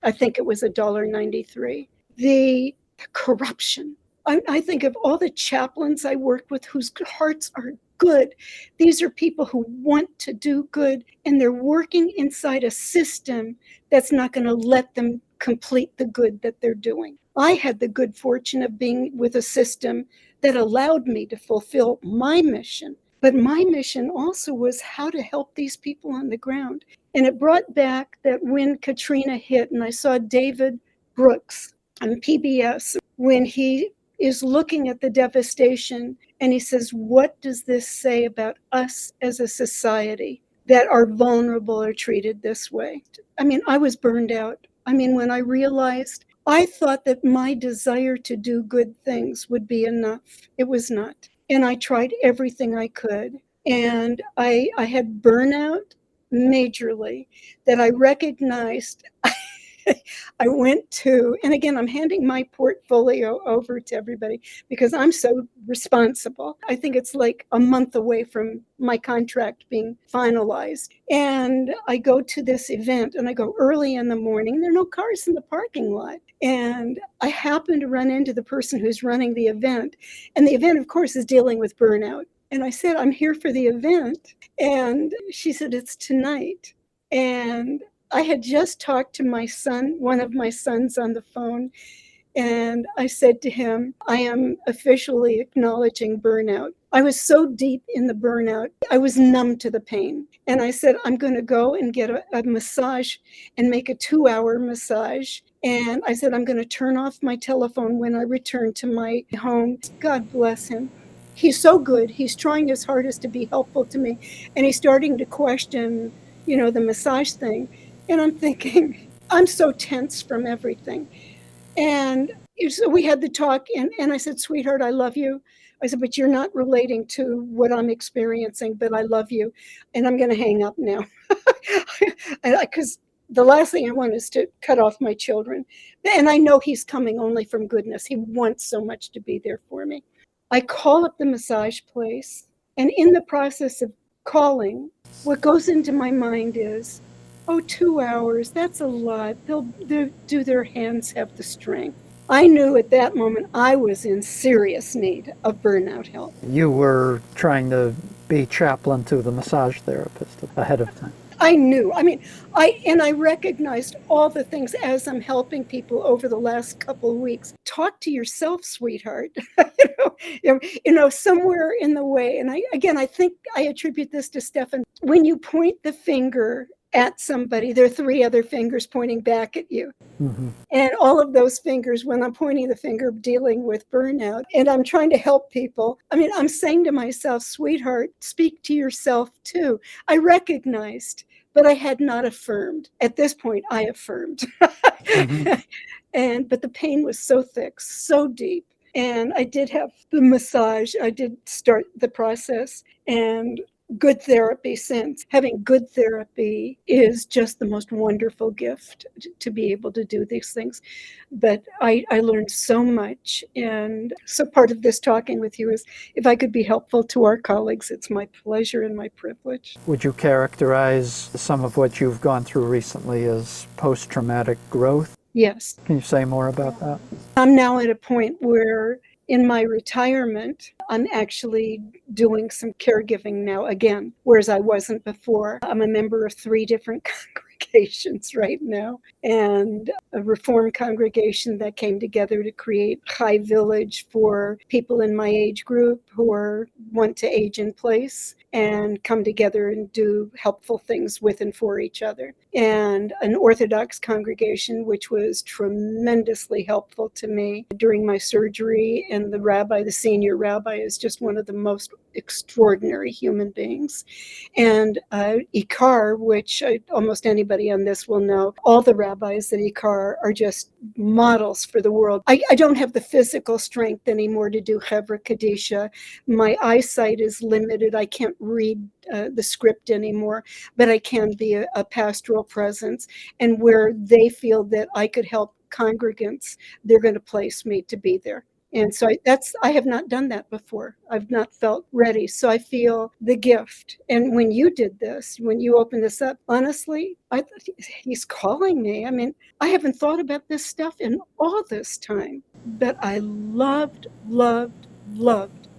I think it was $1.93. The corruption. I think of all the chaplains I work with whose hearts are good. These are people who want to do good, and they're working inside a system that's not going to let them complete the good that they're doing. I had the good fortune of being with a system that allowed me to fulfill my mission. But my mission also was how to help these people on the ground. And it brought back that when Katrina hit and I saw David Brooks on PBS when he is looking at the devastation and he says, what does this say about us as a society that are vulnerable or treated this way? I mean, I was burned out. I mean, when I realized, I thought that my desire to do good things would be enough. It was not. And I tried everything I could. And I had burnout majorly that I recognized. I went to, and again, I'm handing my portfolio over to everybody because I'm so responsible. I think it's like a month away from my contract being finalized. And I go to this event and I go early in the morning. There are no cars in the parking lot. And I happen to run into the person who's running the event. And the event, of course, is dealing with burnout. And I said, I'm here for the event. And she said, it's tonight. And I had just talked to my son, one of my sons, on the phone, and I said to him, I am officially acknowledging burnout. I was so deep in the burnout, I was numb to the pain. And I said, I'm going to go and get a massage and make a 2-hour massage. And I said, I'm going to turn off my telephone when I return to my home. God bless him. He's so good. He's trying his hardest to be helpful to me. And he's starting to question, the massage thing. And I'm thinking, I'm so tense from everything. And so we had the talk, and I said, sweetheart, I love you. I said, but you're not relating to what I'm experiencing, but I love you. And I'm going to hang up now. Because the last thing I want is to cut off my children. And I know he's coming only from goodness. He wants so much to be there for me. I call up the massage place. And in the process of calling, what goes into my mind is, 2 hours, that's a lot. Do their hands have the strength? I knew at that moment I was in serious need of burnout help. You were trying to be chaplain to the massage therapist ahead of time. I knew. I mean, I recognized all the things as I'm helping people over the last couple of weeks. Talk to yourself, sweetheart. Somewhere in the way. And I think I attribute this to Stephan. When you point the finger at somebody, there are 3 other fingers pointing back at you. Mm-hmm. And all of those fingers, when I'm pointing the finger, dealing with burnout, and I'm trying to help people. I mean, I'm saying to myself, sweetheart, speak to yourself too. I recognized, but I had not affirmed. At this point, I affirmed. Mm-hmm. But the pain was so thick, so deep. And I did have the massage. I did start the process, and good therapy since. Having good therapy is just the most wonderful gift to be able to do these things. But I learned so much. And so part of this talking with you is if I could be helpful to our colleagues, it's my pleasure and my privilege. Would you characterize some of what you've gone through recently as post-traumatic growth? Yes. Can you say more about that? I'm now at a point where in my retirement, I'm actually doing some caregiving now again, whereas I wasn't before. I'm a member of 3 different congregations right now, and a Reform congregation that came together to create High Village for people in my age group who want to age in place and come together and do helpful things with and for each other. And an Orthodox congregation, which was tremendously helpful to me during my surgery. And the senior rabbi, is just one of the most extraordinary human beings. And Ikar, which almost anybody on this will know, all the rabbis at Ikar are just models for the world. I don't have the physical strength anymore to do Chevra Kadisha. My eyesight is limited. I can't read the script anymore, but I can be a pastoral presence. And where they feel that I could help congregants, they're going to place me to be there. And so I have not done that before. I've not felt ready. So I feel the gift. And when you did this, when you opened this up, honestly, I thought he's calling me. I mean, I haven't thought about this stuff in all this time, but I loved the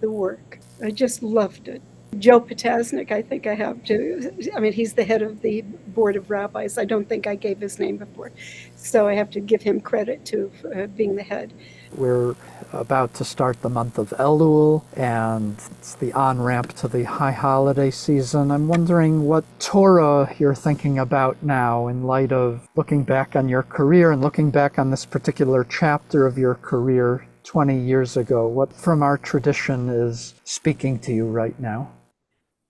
work. I just loved it. Joe Potasnik, I think I have to. I mean, he's the head of the Board of Rabbis. I don't think I gave his name before. So I have to give him credit too for being the head. We're about to start the month of Elul, and it's the on-ramp to the high holiday season. I'm wondering what Torah you're thinking about now in light of looking back on your career and looking back on this particular chapter of your career 20 years ago. What from our tradition is speaking to you right now?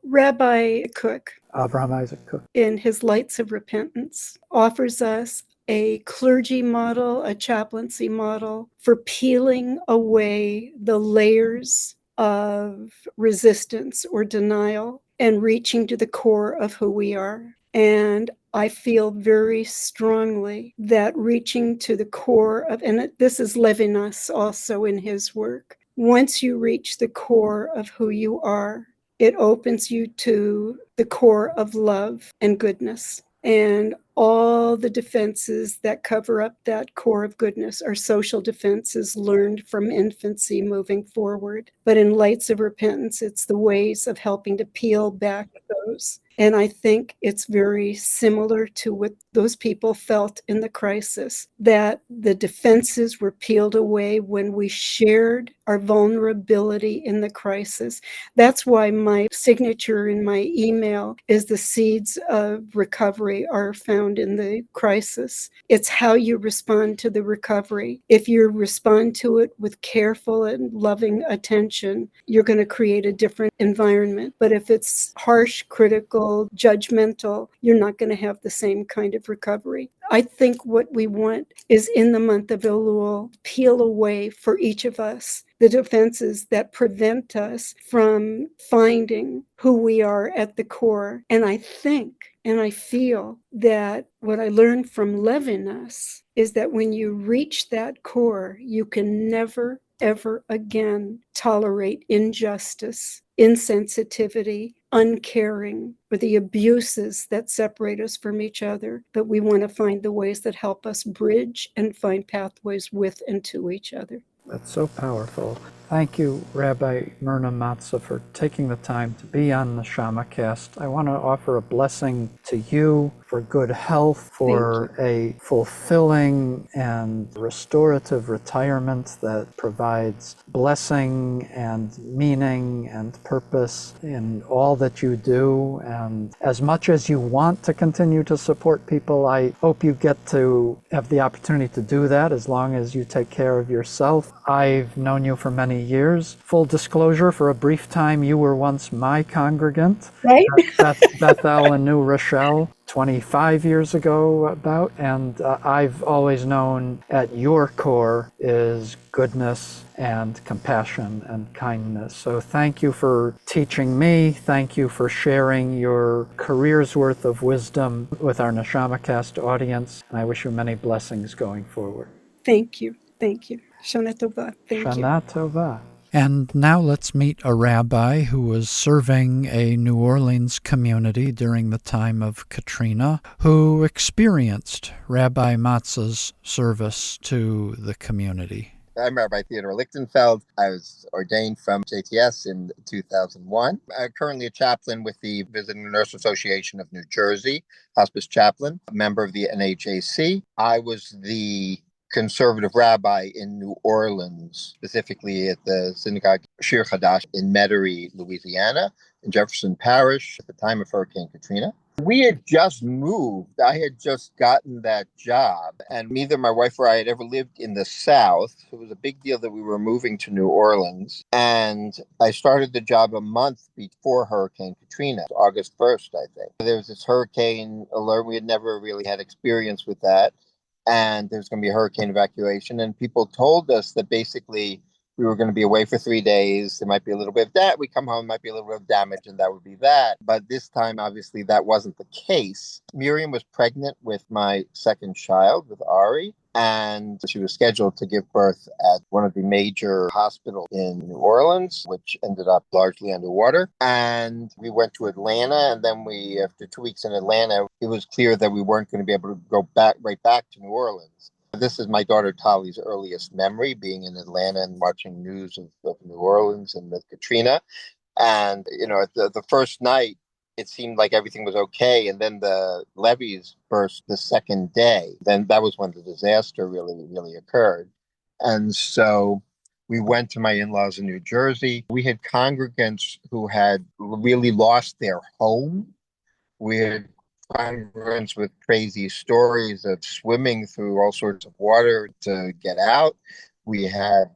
Rabbi Cook, Abraham Isaac Cook. in his Lights of Repentance, offers us a clergy model, a chaplaincy model for peeling away the layers of resistance or denial and reaching to the core of who we are. And I feel very strongly that reaching to the core of, and this is Levinas also in his work, once you reach the core of who you are, it opens you to the core of love and goodness. And all the defenses that cover up that core of goodness are social defenses learned from infancy moving forward. But in Lights of Repentance, it's the ways of helping to peel back those. And I think it's very similar to what those people felt in the crisis, that the defenses were peeled away when we shared our vulnerability in the crisis. That's why my signature in my email is the seeds of recovery are found in the crisis. It's how you respond to the recovery. If you respond to it with careful and loving attention, you're going to create a different environment. But if it's harsh, critical, judgmental, you're not going to have the same kind of recovery. I think what we want is in the month of Elul, peel away for each of us the defenses that prevent us from finding who we are at the core. And I think and I feel that what I learned from Levinas is that when you reach that core, you can never, ever again tolerate injustice, insensitivity, uncaring, or the abuses that separate us from each other. But we want to find the ways that help us bridge and find pathways with and to each other. That's so powerful. Thank you, Rabbi Myrna Matsa, for taking the time to be on the NeshamaCast. I want to offer a blessing to you for good health, for a fulfilling and restorative retirement that provides blessing and meaning and purpose in all that you do. And as much as you want to continue to support people, I hope you get to have the opportunity to do that as long as you take care of yourself. I've known you for many years. Full disclosure, for a brief time, you were once my congregant, right? at Bethel in New Rochelle, 25 years ago about, and I've always known at your core is goodness and compassion and kindness. So thank you for teaching me. Thank you for sharing your career's worth of wisdom with our NeshamaCast audience. And I wish you many blessings going forward. Thank you. Thank you. Shana Tova. Thank you. Shana Tova. And now let's meet a rabbi who was serving a New Orleans community during the time of Katrina, who experienced Rabbi Matsa's service to the community. I'm Rabbi Theodore Lichtenfeld. I was ordained from JTS in 2001. I'm currently a chaplain with the Visiting Nurse Association of New Jersey, hospice chaplain, a member of the NAJC. I was the conservative rabbi in New Orleans, specifically at the synagogue Shir Hadash in Metairie, Louisiana, in Jefferson Parish at the time of Hurricane Katrina. We had just moved. I had just gotten that job, and neither my wife or I had ever lived in the South. It was a big deal that we were moving to New Orleans, and I started the job a month before Hurricane Katrina, August 1st, I think. There was this hurricane alert. We had never really had experience with that, and there was going to be a hurricane evacuation, and people told us that basically we were going to be away for 3 days. There might be a little bit of that. We come home, might be a little bit of damage, and that would be that. But this time, obviously, that wasn't the case. Miriam was pregnant with my second child, with Ari, and she was scheduled to give birth at one of the major hospitals in New Orleans, which ended up largely underwater. And we went to Atlanta, and then after 2 weeks in Atlanta, it was clear that we weren't going to be able to go right back to New Orleans. This is my daughter Tali's earliest memory, being in Atlanta and watching news of New Orleans and with Katrina. And, the first night, it seemed like everything was okay. And then the levees burst the second day. Then that was when the disaster really, really occurred. And so we went to my in-laws in New Jersey. We had congregants who had really lost their home. We had congregants with crazy stories of swimming through all sorts of water to get out. We had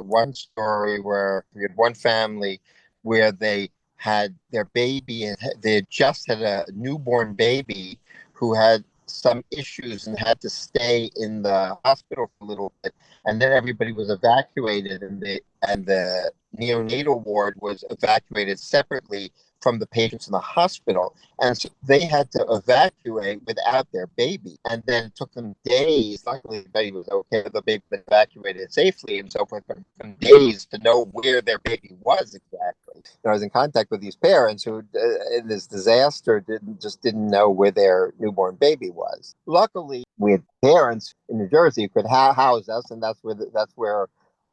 one story where we had one family where they had their baby, and they had just had a newborn baby who had some issues and had to stay in the hospital for a little bit. And then everybody was evacuated, and the neonatal ward was evacuated separately from the patients in the hospital. And so they had to evacuate without their baby. And then it took them days. Luckily, the baby was okay. The baby was evacuated safely and so forth, but from days to know where their baby was exactly. I was in contact with these parents who, in this disaster, didn't know where their newborn baby was. Luckily, we had parents in New Jersey who could house us, and that's where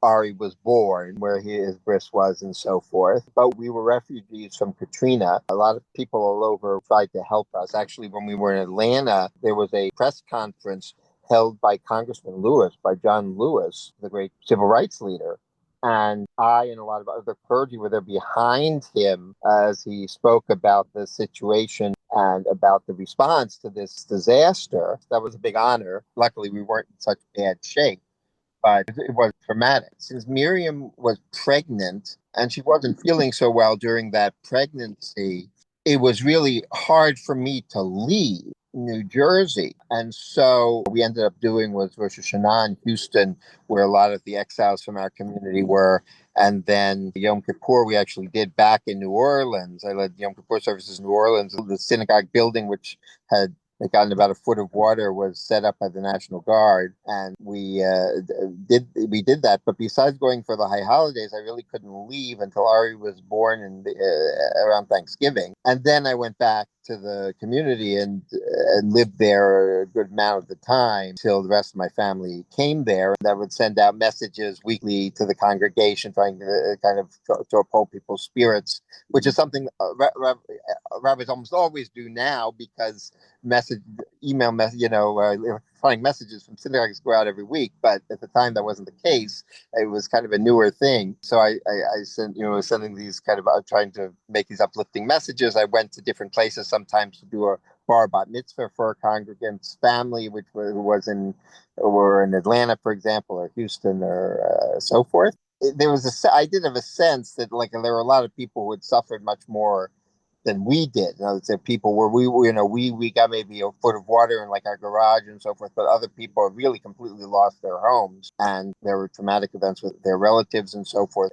Ari was born, where his bris was, and so forth. But we were refugees from Katrina. A lot of people all over tried to help us. Actually, when we were in Atlanta, there was a press conference held by Congressman Lewis, by John Lewis, the great civil rights leader. And I and a lot of other clergy were there behind him as he spoke about the situation and about the response to this disaster. That was a big honor. Luckily, we weren't in such bad shape, but it was traumatic. Since Miriam was pregnant and she wasn't feeling so well during that pregnancy, it was really hard for me to leave New Jersey. And so we ended up doing was Rosh Hashanah in Houston, where a lot of the exiles from our community were. And then Yom Kippur, we actually did back in New Orleans. I led Yom Kippur services in New Orleans. The synagogue building, which had gotten about a foot of water, was set up by the National Guard, and we did that. But besides going for the high holidays, I really couldn't leave until Ari was born around Thanksgiving, and then I went back to the community and lived there a good amount of the time till the rest of my family came there. And I would send out messages weekly to the congregation, trying to kind of to uphold people's spirits, which is something rabbis almost always do now, because electronic messages from synagogues go out every week. But at the time, that wasn't the case. It was kind of a newer thing. So I sent, sending these kind of trying to make these uplifting messages. I went to different places sometimes to do a bar bat mitzvah for a congregant's family, which was in Atlanta, for example, or Houston, or so forth. I did have a sense that there were a lot of people who had suffered much more than we did. People where we got maybe a foot of water in our garage and so forth, but other people really completely lost their homes, and there were traumatic events with their relatives and so forth.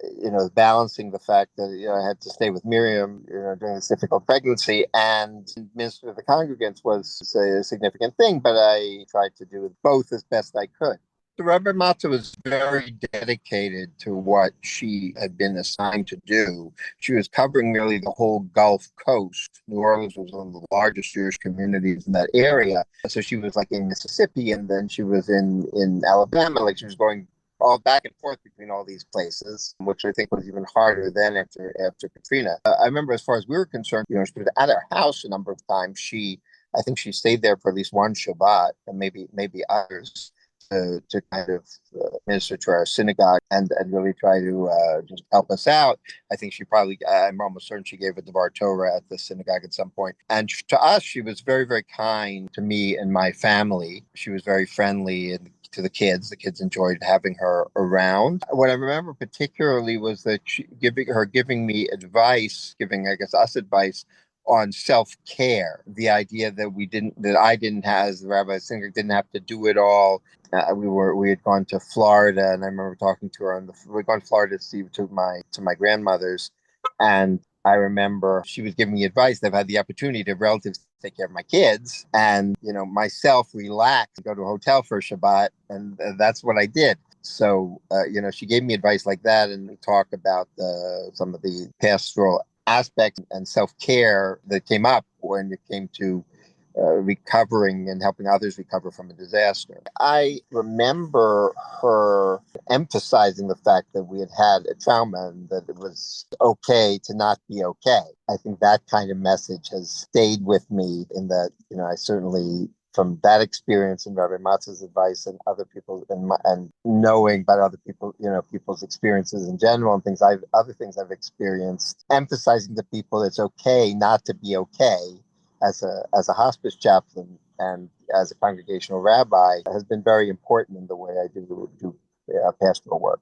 Balancing the fact that I had to stay with Miriam during this difficult pregnancy and minister to the congregants was a significant thing, but I tried to do both as best I could. The Rabbi Matsa was very dedicated to what she had been assigned to do. She was covering nearly the whole Gulf Coast. New Orleans was one of the largest Jewish communities in that area. So she was in Mississippi, and then she was in Alabama. She was going all back and forth between all these places, which I think was even harder then after Katrina. I remember, as far as we were concerned, she was at our house a number of times. I think she stayed there for at least one Shabbat, and maybe others, to kind of minister to our synagogue and really try to just help us out. I think I'm almost certain she gave a Devar Torah at the synagogue at some point. And to us, she was very, very kind to me and my family. She was very friendly and to the kids. The kids enjoyed having her around. What I remember particularly was that giving me advice, I guess, us advice on self-care. The idea that I didn't have, as the rabbi synagogue, didn't have to do it all. We had gone to Florida, and I remember talking to her we'd gone to Florida to my grandmother's, and I remember she was giving me advice. I've had the opportunity to relatives take care of my kids, and myself relax, go to a hotel for a Shabbat, and that's what I did. So she gave me advice like that, and we talk about some of the pastoral aspects and self-care that came up when it came to recovering and helping others recover from a disaster. I remember her emphasizing the fact that we had had a trauma and that it was okay to not be okay. I think that kind of message has stayed with me in that, I certainly, from that experience and Rabbi Matsa's advice and other people and knowing about other people, people's experiences in general and other things I've experienced, emphasizing to people it's okay not to be okay as a hospice chaplain and as a congregational rabbi has been very important in the way I do pastoral work.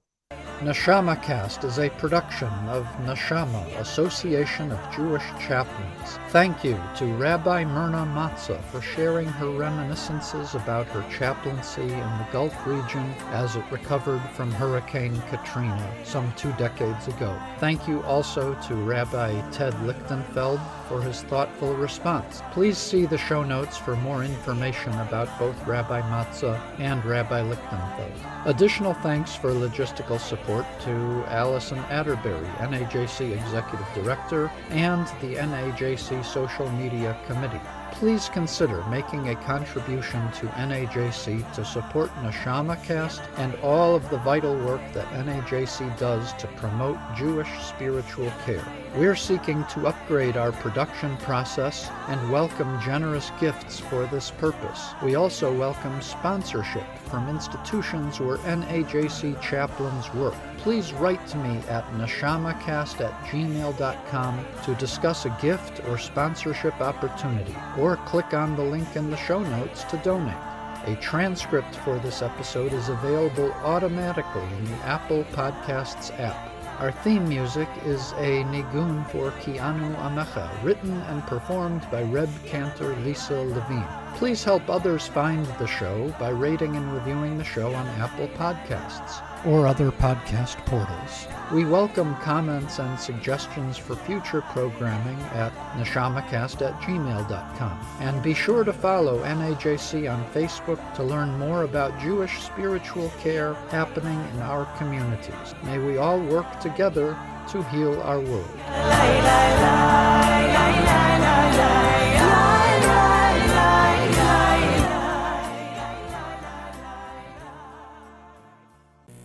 NeshamaCast is a production of Neshama, Association of Jewish Chaplains. Thank you to Rabbi Myrna Matsa for sharing her reminiscences about her chaplaincy in the Gulf region as it recovered from Hurricane Katrina some 2 decades ago. Thank you also to Rabbi Ted Lichtenfeld for his thoughtful response. Please see the show notes for more information about both Rabbi Matsa and Rabbi Lichtenfeld. Additional thanks for logistical support to Allison Atterbury, NAJC Executive Director, and the NAJC Social Media Committee. Please consider making a contribution to NAJC to support NeshamaCast and all of the vital work that NAJC does to promote Jewish spiritual care. We're seeking to upgrade our production process and welcome generous gifts for this purpose. We also welcome sponsorship from institutions where NAJC chaplains work. Please write to me at NeshamaCast@gmail.com to discuss a gift or sponsorship opportunity, or click on the link in the show notes to donate. A transcript for this episode is available automatically in the Apple Podcasts app. Our theme music is a nigun for Ki'anu Amecha, written and performed by Reb Cantor Lisa Levine. Please help others find the show by rating and reviewing the show on Apple Podcasts or other podcast portals. We welcome comments and suggestions for future programming at NeshamaCast@gmail.com. And be sure to follow NAJC on Facebook to learn more about Jewish spiritual care happening in our communities. May we all work together to heal our world.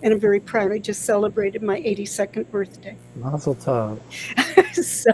And I'm very proud. I just celebrated my 82nd birthday. Mazel tov. So